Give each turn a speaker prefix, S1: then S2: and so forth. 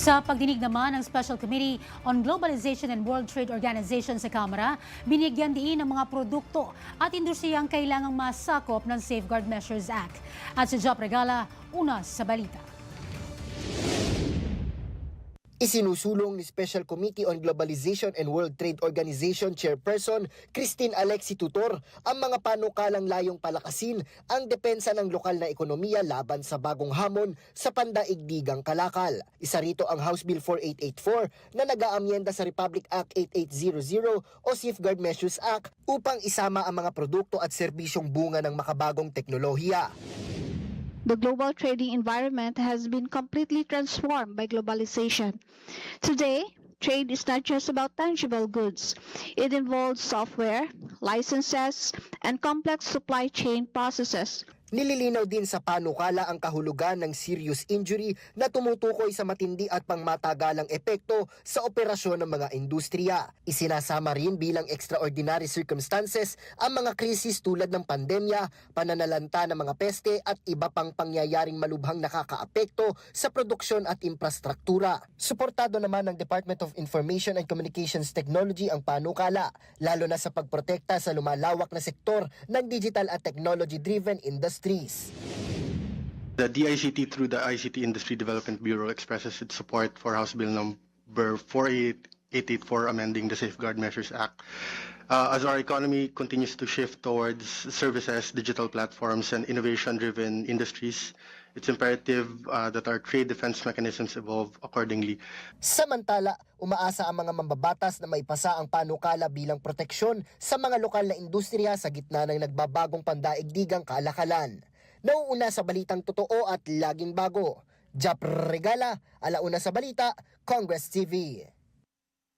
S1: Sa pagdinig naman ng Special Committee on Globalization and World Trade Organization sa Kamara, binigyan diin ang mga produkto at industriyang kailangang masakop ng Safeguard Measures Act. At si Job Regala, una sa balita.
S2: Isinusulong ni Special Committee on Globalization and World Trade Organization Chairperson Christine Alexi Tutor ang mga panukalang layong palakasin ang depensa ng lokal na ekonomiya laban sa bagong hamon sa pandaigdigang kalakal. Isa rito ang House Bill 4884 na nag-aamyenda sa Republic Act 8800 o Safeguard Measures Act upang isama ang mga produkto at serbisyong bunga ng makabagong teknolohiya.
S3: The global trading environment has been completely transformed by globalization. Today, trade is not just about tangible goods. It involves software, licenses, and complex supply chain processes.
S2: Nililinaw din sa panukala ang kahulugan ng serious injury na tumutukoy sa matindi at pangmatagalang epekto sa operasyon ng mga industriya. Isinasama rin bilang extraordinary circumstances ang mga krisis tulad ng pandemya, pananalanta ng mga peste at iba pang pangyayaring malubhang nakakaapekto sa produksyon at infrastruktura. Suportado naman ng Department of Information and Communications Technology ang panukala, lalo na sa pagprotekta sa lumalawak na sektor ng digital at technology-driven industry.
S4: The DICT through the ICT Industry Development Bureau expresses its support for House Bill number 48884 amending the Safeguard Measures Act. As our economy continues to shift towards services, digital platforms, and innovation-driven industries, it's imperative that our trade defense mechanisms evolve accordingly.
S2: Samantala, umaasa ang mga mambabatas na maipasa ang panukala bilang proteksyon sa mga lokal na industriya sa gitna ng nagbabagong pandaigdigang kalakalan. Nauuna sa balitang totoo at laging bago. Job Regala, alauna sa balita, Congress TV.